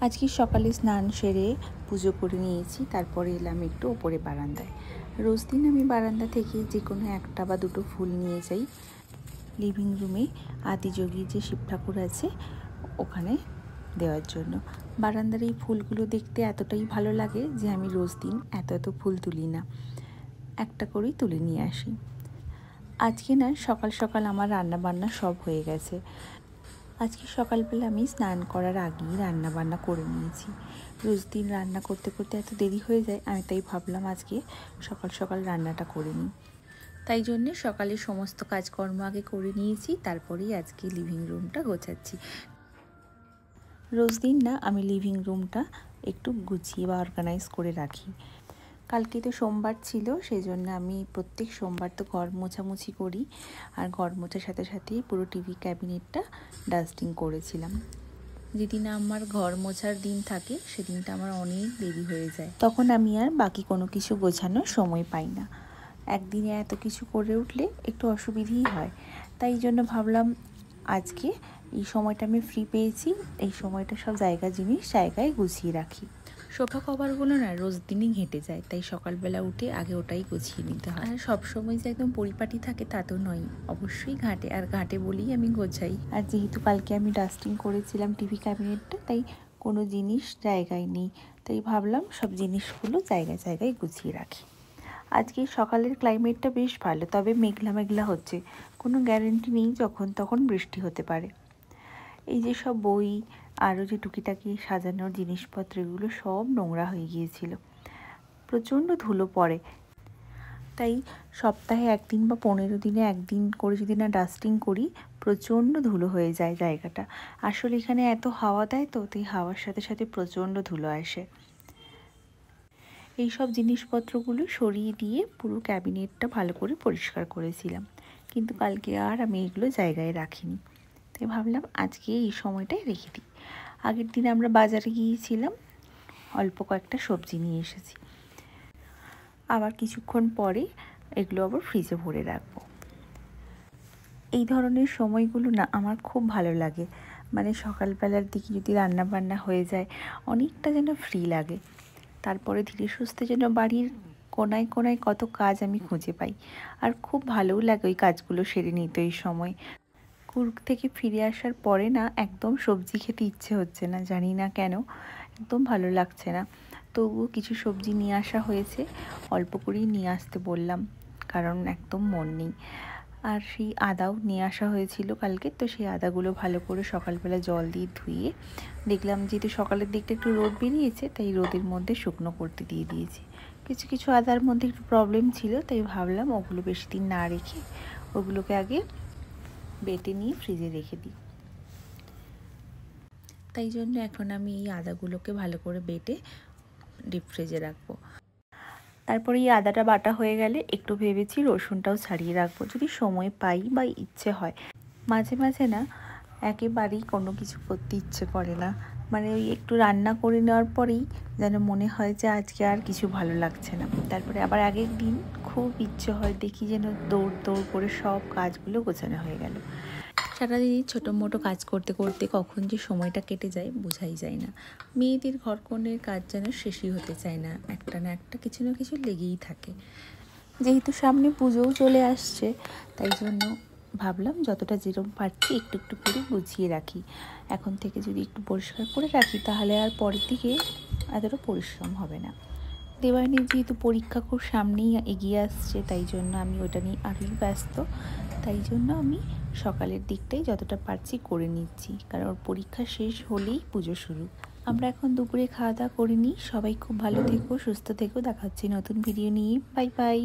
আজকে সকালে স্নান সেরে পুজো করে নিয়েছি, তারপরে এলাম একটু ওপরে বারান্দায়। রোজ দিন আমি বারান্দা থেকে যে কোনো একটা বা দুটো ফুল নিয়ে যাই লিভিং রুমে আদিযোগী যে শিব ঠাকুর আছে ওখানে দেওয়ার জন্য। বারান্দার এই ফুলগুলো দেখতে এতটাই ভালো লাগে যে আমি রোজ দিন এত ফুল তুলি না, একটা করেই তুলে নিয়ে আসি। আজকে না সকাল সকাল আমার রান্না বান্না সব হয়ে গেছে। আজকে সকালবেলা আমি স্নান করার আগেই রান্না বান্না করে নিয়েছি। রোজ দিন রান্না করতে করতে এত দেরি হয়ে যায়, আমি তাই ভাবলাম আজকে সকাল সকাল রান্নাটা করে নিই। তাই জন্যে সকালে সমস্ত কাজকর্ম আগে করে নিয়েছি, তারপরেই আজকে লিভিং রুমটা গোছাচ্ছি। রোজ দিন না আমি লিভিং রুমটা একটু গুছিয়ে বা অর্গানাইজ করে রাখি। কালকে তো সোমবার ছিল, সেই জন্য আমি প্রত্যেক সোমবার তো ঘর মোছামুছি করি, আর ঘর মোছার সাথে সাথেই পুরো টিভি ক্যাবিনেটটা ডাস্টিং করেছিলাম। যেদিন আমার ঘর মোছার দিন থাকে সেদিনটা আমার অনেক দেরি হয়ে যায়, তখন আমি আর বাকি কোনো কিছু গোছানোর সময় পাই না। একদিনে এত কিছু করে উঠলে একটু অসুবিধেই হয়, তাই জন্য ভাবলাম আজকে এই সময়টা আমি ফ্রি পেয়েছি, এই সময়টা সব জিনিস জায়গায় গুছিয়ে রাখি। সোফা কভারগুলো না রোজ দিনই ঘেঁটে যায়, তাই সকালবেলা উঠে আগে ওটাই গুছিয়ে নিতে হয়। আর সবসময় যে একদম পরিপাটি থাকে তা তো নয়, অবশ্যই ঘাটে, আর ঘাটে বলেই আমি গোছাই। আর যেহেতু কালকে আমি ডাস্টিং করেছিলাম টিভি ক্যাবিনেটটা, তাই কোনো জিনিস জায়গায় নেই, তাই ভাবলাম সব জিনিসগুলো জায়গায় গুছিয়ে রাখি। আজকে সকালের ক্লাইমেটটা বেশ ভালো, তবে মেঘলা মেঘলা হচ্ছে, কোনো গ্যারেন্টি নেই যখন তখন বৃষ্টি হতে পারে। এই যে সব বই আরও যে টুকিটাকি সাজানোর জিনিসপত্র এগুলো সব নোংরা হয়ে গিয়েছিল, প্রচণ্ড ধুলো পড়ে, তাই সপ্তাহে একদিন বা 15 দিনে একদিন করে যদি না ডাস্টিং করি প্রচণ্ড ধুলো হয়ে যায় জায়গাটা। আসলে এখানে এত হাওয়া দেয় তো, তাই হাওয়ার সাথে সাথে প্রচণ্ড ধুলো আসে। এই সব জিনিসপত্রগুলো সরিয়ে দিয়ে পুরো ক্যাবিনেটটা ভালো করে পরিষ্কার করেছিলাম, কিন্তু কালকে আর আমি এগুলো জায়গায় রাখিনি, তাই ভাবলাম আজকে এই সময়টাই রেখে দিই। আগের দিন আমরা বাজারে গিয়েছিলাম, অল্প কয়েকটা সবজি নিয়ে এসেছি, আবার কিছুক্ষণ পরে এগুলো আবার ফ্রিজে ভরে রাখবো। এই ধরনের সময়গুলো না আমার খুব ভালো লাগে, মানে সকালবেলার দিকে যদি রান্না বান্না হয়ে যায় অনেকটা যেন ফ্রি লাগে। তারপরে ধীরে সুস্থে যেন বাড়ির কোনায় কোনায় কত কাজ আমি খুঁজে পাই, আর খুব ভালোও লাগে ওই কাজগুলো সেরে নিতে। এই সময় কুর্গ থেকে ফিরে আসার পরে না একদম সবজি খেতে ইচ্ছে হচ্ছে না, জানি না কেন, একদম ভালো লাগছে না। তবুও কিছু সবজি নিয়ে আসা হয়েছে, অল্প করেই নিয়ে আসতে বললাম, কারণ একদম মন নেই। আর সেই আদাও নিয়ে আসা হয়েছিল কালকে, তো সেই আদাগুলো ভালো করে সকালবেলা জল দিয়ে ধুয়ে দেখলাম যেহেতু সকালের দিকটা একটু রোদ বেরিয়েছে, তাই রোদের মধ্যে শুকনো করতে দিয়ে দিয়েছি। কিছু আদার মধ্যে একটু প্রবলেম ছিল, তাই ভাবলাম ওগুলো বেশি দিন না রেখে ওগুলোকে আগে বেটে নিয়ে ফ্রিজে রেখে দিই। তাই জন্য এখন আমি এই আদাগুলোকে ভালো করে বেটে ডিপ ফ্রিজে রাখবো। তারপরে এই আদাটা বাটা হয়ে গেলে একটু ভেবেছি রসুনটাও ছাড়িয়ে রাখবো, যদি সময় পাই বা ইচ্ছে হয়। মাঝে মাঝে না একেবারেই কোনো কিছু করতে ইচ্ছে করে না, মানে ওই একটু রান্না করে নেওয়ার পরেই যেন মনে হয় যে আজকে আর কিছু ভালো লাগছে না। তারপরে আবার আগের দিন খুব ইচ্ছে হয়, দেখি যেন দৌড় করে সব কাজগুলো গোছানো হয়ে গেল। সারাদিন ছোটো মোটো কাজ করতে করতে কখন যে সময়টা কেটে যায় বোঝাই যায় না। মেয়েদের ঘরকন্নের কাজ যেন শেষই হতে চায় না, একটা না একটা কিছু না কিছু লেগেই থাকে। যেহেতু সামনে পুজোও চলে আসছে, তাই জন্য ভাবলাম যতটা যেরকম পারছি একটু করে গুছিয়ে রাখি। এখন থেকে যদি একটু পরিষ্কার করে রাখি তাহলে আর পরের দিকে এতটা পরিশ্রম হবে না। দেবায়নের যেহেতু পরীক্ষা খুব সামনেই এগিয়ে আসছে, তাই জন্য আমি ওটা নিয়ে আরোই ব্যস্ত, তাই জন্য আমি সকালের দিকটাই যতটা পারছি করে নিচ্ছি, কারণ ওর পরীক্ষা শেষ হলেই পুজো শুরু। আমরা এখন দুপুরে খাওয়া দাওয়া করে নিই। সবাই খুব ভালো থেকো, সুস্থ থেকো, দেখা হচ্ছে নতুন ভিডিও নিয়ে। Bye bye.